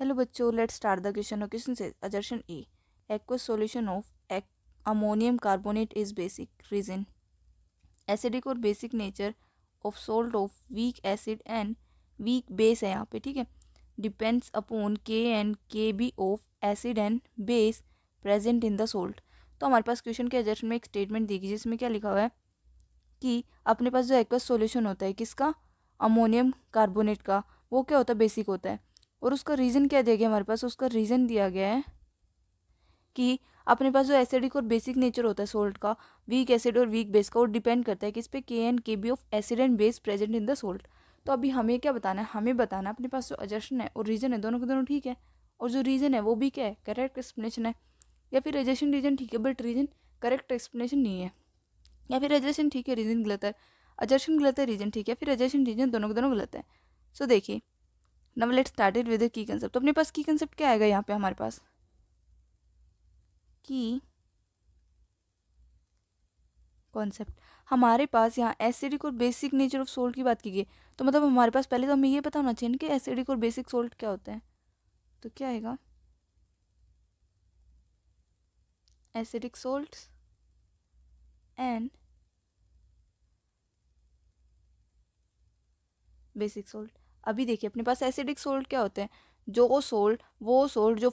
Hello बच्चों, let's start the question. Question से assertion A. Aqueous solution of ammonium carbonate is basic. Reason: acidic और basic nature of salt of weak acid and weak base है यहाँ पे. ठीक है. Depends upon K and K B of acid and base present in the salt. तो हमारे पास question के assertion में एक स्टेटमेंट दी गई जिसमें क्या लिखा हुआ है कि अपने पास जो एक्वस सॉल्यूशन होता है किसका, अमोनियम कार्बोनेट का, वो क्या होता है, बेसिक होता है. और उसका रीज़न क्या दिया गया हमारे पास, उसका रीज़न दिया गया है कि अपने पास जो एसिडिक और बेसिक नेचर होता है सोल्ट का, वीक एसिड और वीक बेस का, वो डिपेंड करता है किस पे, K and K B of acid and base present in the salt. तो अभी हमें क्या बताना है, हमें बताना अपने पास जो एजर्शन है और रीज़न है दोनों के दोनों ठीक है, और जो रीज़न है वो भी क्या है, करेक्ट एक्सप्लेनेशन है. या फिर एजर्शन रीजन ठीक है बट रीजन करेक्ट एक्सप्लेनेशन नहीं है, या फिर एजर्शन ठीक है रीजन गलत है, एजर्शन गलत है रीजन ठीक है, फिर एजर्शन रीजन दोनों के दोनों गलत है. सो देखिए, now let's start it with की कंसेप्ट. तो अपने पास की कंसेप्ट क्या आएगा यहाँ पे, हमारे पास की कॉन्सेप्ट. हमारे पास यहाँ एसिडिक और बेसिक नेचर ऑफ सोल्ट की बात की गई, तो मतलब हमारे पास पहले तो हमें ये पता होना चाहिए कि एसिडिक और बेसिक सोल्ट क्या होता है. तो क्या आएगा, acidic salts and basic salt. अभी देखिए अपने पास एसिडिक सोल्ट क्या होते हैं, वो सोल्ट जो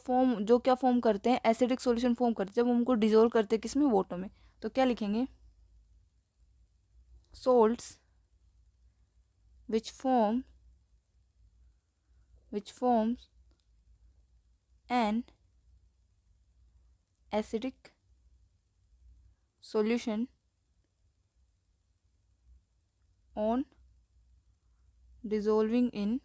क्या फॉर्म करते हैं, एसिडिक सॉल्यूशन फॉर्म करते हैं जब हम उनको डिजोल्व करते हैं किसमें, वाटर में. तो क्या लिखेंगे, salts which forms an acidic solution on dissolving in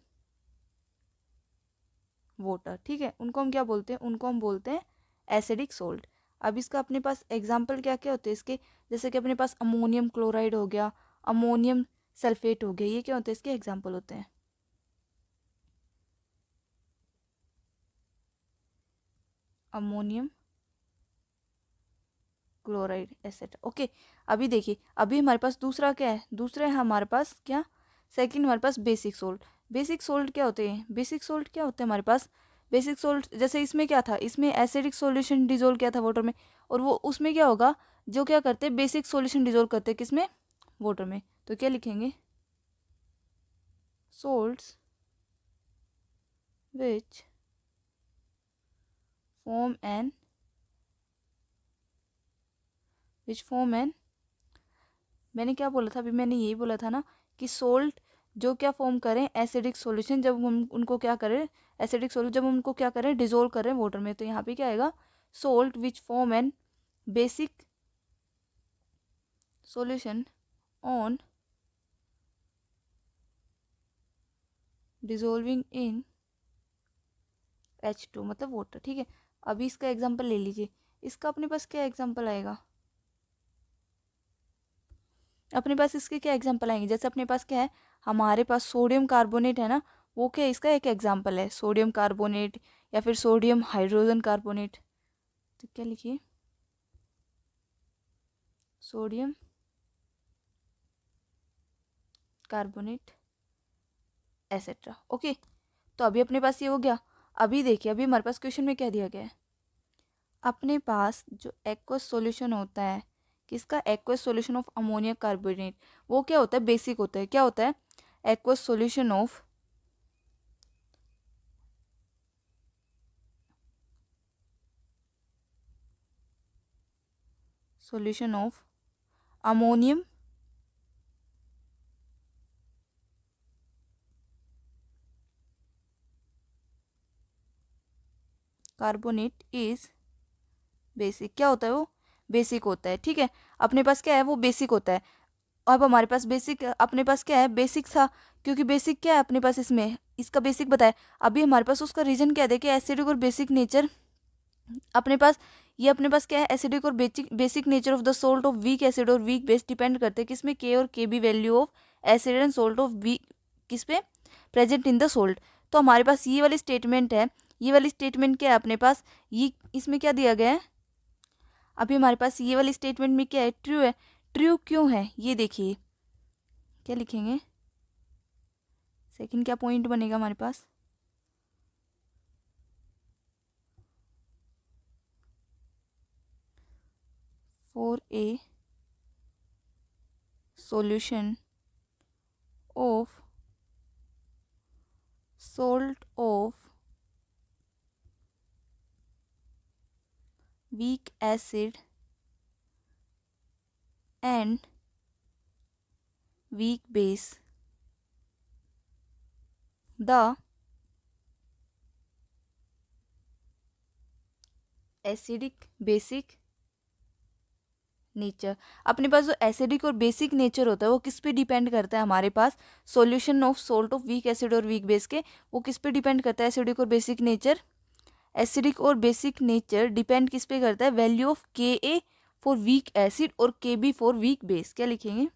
water. ठीक है, उनको हम क्या बोलते हैं, उनको हम बोलते हैं एसिडिक सोल्ट. अब इसका अपने पास एग्जाम्पल क्या क्या होते हैं इसके, जैसे कि अपने पास अमोनियम क्लोराइड हो गया, अमोनियम सल्फेट हो गया, ये क्या होते हैं, इसके एग्जाम्पल होते हैं. Ammonium chloride etcetera. ओके. अभी देखिए, अभी हमारे पास दूसरा क्या है, दूसरा है हमारे पास क्या, सेकंड हमारे पास बेसिक सोल्ट. बेसिक सोल्ट क्या होते हैं, बेसिक सोल्ट क्या होते हैं हमारे पास, बेसिक सोल्ट जैसे इसमें क्या था, इसमें एसिडिक सॉल्यूशन डिजोल्व किया था वाटर में, और वो उसमें क्या होगा, जो क्या करते हैं बेसिक सॉल्यूशन डिजोल्व करते हैं किसमें, वाटर में. तो क्या लिखेंगे, सोल्ट्स विच फॉर्म एन मैंने क्या बोला था अभी, मैंने यही बोला था ना कि सोल्ट जो क्या फॉर्म करें, एसिडिक सॉल्यूशन जब हम उनको क्या करें, एसिडिक सोल्यूशन जब हम उनको क्या करें, डिजोल्व करें वाटर में. तो यहाँ पे क्या आएगा, salt which form an basic solution on dissolving in H2 मतलब वाटर. ठीक है. अभी इसका एग्जाम्पल ले लीजिए, इसका अपने पास क्या एग्जाम्पल आएगा, अपने पास इसके क्या एग्जाम्पल आएंगे, जैसे अपने पास क्या है, हमारे पास सोडियम कार्बोनेट है ना, वो क्या है, इसका एक एग्जाम्पल है सोडियम कार्बोनेट या फिर सोडियम हाइड्रोजन कार्बोनेट. तो क्या लिखिए, सोडियम कार्बोनेट एसेट्रा. ओके. तो अभी अपने पास ये हो गया. अभी देखिए, अभी हमारे पास क्वेश्चन में क्या दिया गया है, अपने पास जो एक्वस सॉल्यूशन होता है किसका, aqueous solution of ammonia carbonate, वो क्या होता है, बेसिक होता है. क्या होता है, aqueous solution of ammonium carbonate is basic. क्या होता है वो, बेसिक होता है. ठीक है. अपने पास क्या है, वो बेसिक होता है. अब हमारे पास बेसिक, अपने पास क्या है, बेसिक था, क्योंकि बेसिक क्या है अपने पास, इसमें इसका बेसिक बताया. अभी हमारे पास उसका रीजन क्या है, कि एसिडिक और बेसिक नेचर अपने पास, ये अपने पास क्या है, एसिडिक और basic nature of the salt of weak acid और वीक बेस डिपेंड करते हैं किसमें, के और K B value of acid and salt of weak किस पे, प्रेजेंट इन द सोल्ट. तो हमारे पास ये वाली स्टेटमेंट है, ये वाली स्टेटमेंट क्या है अपने पास, ये इसमें क्या दिया गया है, अभी हमारे पास ये वाली स्टेटमेंट में क्या है, ट्रू है. ट्रू क्यों है, ये देखिए क्या लिखेंगे, सेकंड क्या पॉइंट बनेगा हमारे पास, for a solution of salt of weak acid and weak base, the acidic basic nature. अपने पास जो एसिडिक और बेसिक नेचर होता है वो किस पे डिपेंड करता है, हमारे पास solution of salt of weak acid और वीक बेस के, वो किस पे डिपेंड करता है, एसिडिक और बेसिक नेचर। एसिडिक और बेसिक नेचर डिपेंड किस पे करता है, वैल्यू ऑफ के ए फॉर वीक एसिड और K B for weak base. क्या लिखेंगे,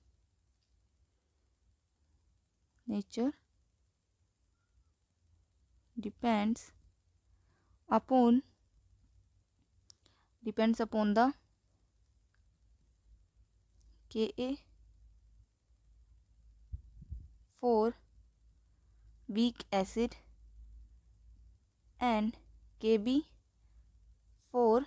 nature depends upon the Ka for weak acid and Kb for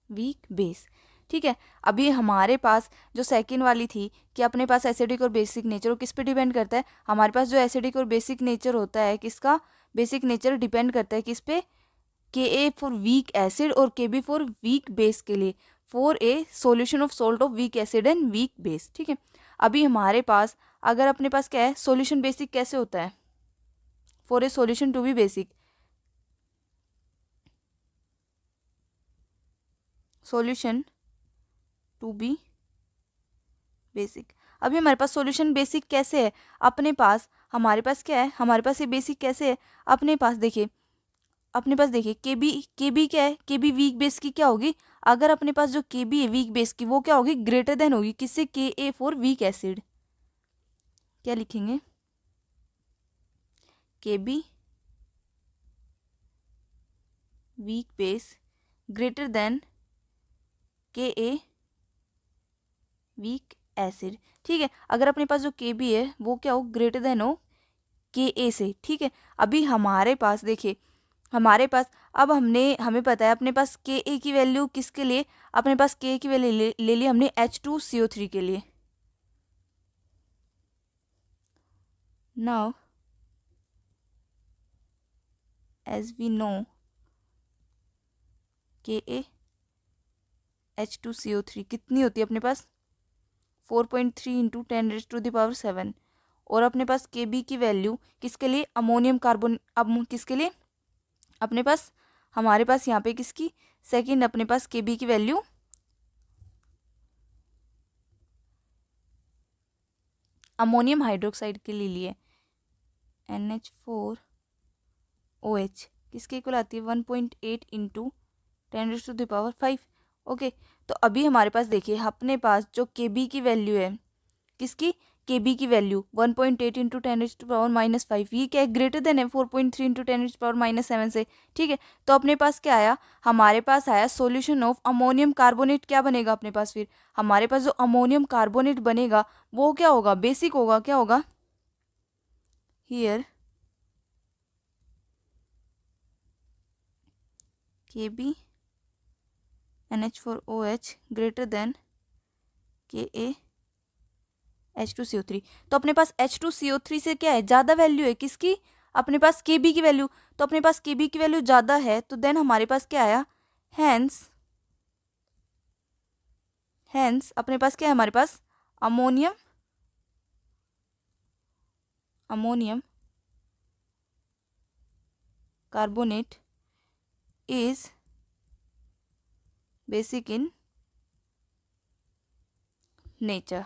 weak base। ठीक है, अभी हमारे पास जो सेकंड वाली थी कि अपने पास एसिडिक और बेसिक नेचर, वो किस पे डिपेंड करता है, हमारे पास जो एसिडिक और बेसिक नेचर होता है, किसका बेसिक नेचर डिपेंड करता है किस पे, के ए फॉर वीक एसिड और K B for week base के लिए, for a solution of salt of weak acid and weak base. ठीक है, अभी हमारे पास अगर अपने पास क्या है, सॉल्यूशन बेसिक कैसे होता है, for a solution to be basic, solution to be basic. अभी हमारे पास सॉल्यूशन बेसिक कैसे है, अपने पास हमारे पास क्या है, हमारे पास ये बेसिक कैसे है, अपने पास देखिए के बी क्या है, के बी वीक बेस की क्या होगी, अगर अपने पास जो के बी है वीक बेस की, वो क्या होगी, ग्रेटर देन होगी किससे, के ए फॉर वीक एसिड। क्या लिखेंगे, के be weak base greater than के ए वीक एसिड। ठीक है, अगर अपने पास जो के बी है वो क्या हो, ग्रेटर देन हो के ए से। ठीक है, अभी हमारे पास देखिए, हमारे पास अब हमें पता है अपने पास के ए की वैल्यू किसके लिए, अपने पास के ए की वैल्यू ले ली हमने H2CO3 के लिए। नाउ एज वी नो के ए H2CO3 कितनी होती है अपने पास, 4.3 इंटू 10⁻⁷। और अपने पास के बी की वैल्यू किसके लिए, अमोनियम कार्बन, अब किसके लिए, अपने पास हमारे पास यहाँ पे किसकी, सेकंड अपने पास के बी की वैल्यू अमोनियम हाइड्रोक्साइड के लिए लिए NH4OH किसके इक्वल आती है 1.8 इंटू 10⁵। ओके, तो अभी हमारे पास देखिए अपने पास जो के बी की वैल्यू है, किसकी, के बी की वैल्यू 1.8 इंटू 10⁻⁵, ये क्या है, ग्रेटर देन है 4.3 इंटू 10⁻⁷ से। ठीक है, तो अपने पास क्या आया, हमारे पास आया सॉल्यूशन ऑफ अमोनियम कार्बोनेट। क्या बनेगा अपने पास, फिर हमारे पास जो अमोनियम कार्बोनेट बनेगा वो क्या होगा, बेसिक होगा। क्या होगा, हियर के बी NH4OH ग्रेटर देन के ए H2CO3। तो अपने पास H2CO3 से क्या है, ज़्यादा वैल्यू है किसकी, अपने पास के बी की वैल्यू। तो अपने पास के बी की वैल्यू ज़्यादा है, तो देन हमारे पास क्या आया, हैंस अपने पास क्या है, हमारे पास ammonium carbonate is basic in nature.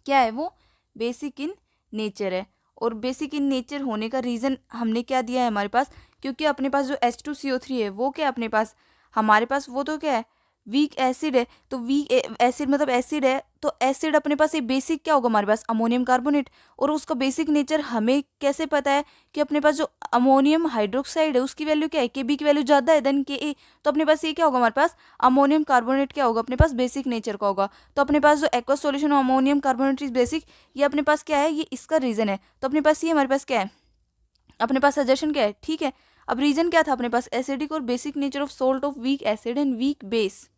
क्या है वो, बेसिक इन नेचर है। और बेसिक इन नेचर होने का रीज़न हमने क्या दिया है हमारे पास, क्योंकि अपने पास जो H2CO3 है वो क्या है अपने पास, हमारे पास वो तो क्या है, वीक एसिड है। तो वीक एसिड मतलब एसिड है, तो एसिड अपने पास ये बेसिक क्या होगा हमारे पास, अमोनियम कार्बोनेट। और उसका बेसिक नेचर हमें कैसे पता है, कि अपने पास जो अमोनियम हाइड्रोक्साइड है उसकी वैल्यू क्या है, के बी की वैल्यू ज़्यादा है देन के ए। तो अपने पास ये क्या होगा, हमारे पास अमोनियम कार्बोनेट क्या होगा, अपने पास बेसिक नेचर का होगा। तो अपने पास जो aqueous solution ammonium carbonate is basic, ये अपने पास क्या है, ये इसका रीज़न है। तो अपने पास ये हमारे पास क्या है, अपने पास सजेशन क्या है। ठीक है, अब रीजन क्या था अपने पास, एसिडिक और basic nature of salt of weak acid and weak base.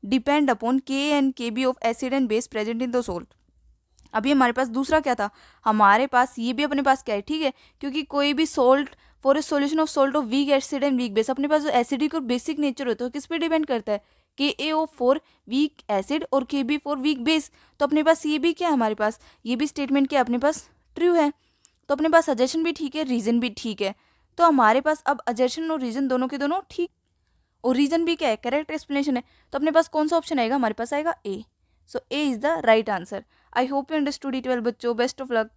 Depend upon K and K B of acid and base present in the salt. अभी हमारे पास दूसरा क्या था, हमारे पास ये भी अपने पास क्या है, ठीक है, क्योंकि कोई भी salt for a solution of salt of weak acid and weak base, अपने पास जो एसिडिक और बेसिक नेचर होता है किस पे डिपेंड करता है, के ए ओ फॉर वीक एसिड और K B for weak base. तो अपने पास ये भी क्या है, हमारे पास ये भी स्टेटमेंट क्या अपने पास ट्रू है। तो अपने पास सजेशन भी ठीक है, रीजन भी ठीक है। तो हमारे पास अब अजेशन और रीजन दोनों के दोनों ठीक, और रीजन भी क्या है, करेक्ट एक्सप्लेनेशन है। तो अपने पास कौन सा ऑप्शन आएगा, हमारे पास आएगा A. So A is the right answer. I hope you understood it well बच्चों, बेस्ट ऑफ लक।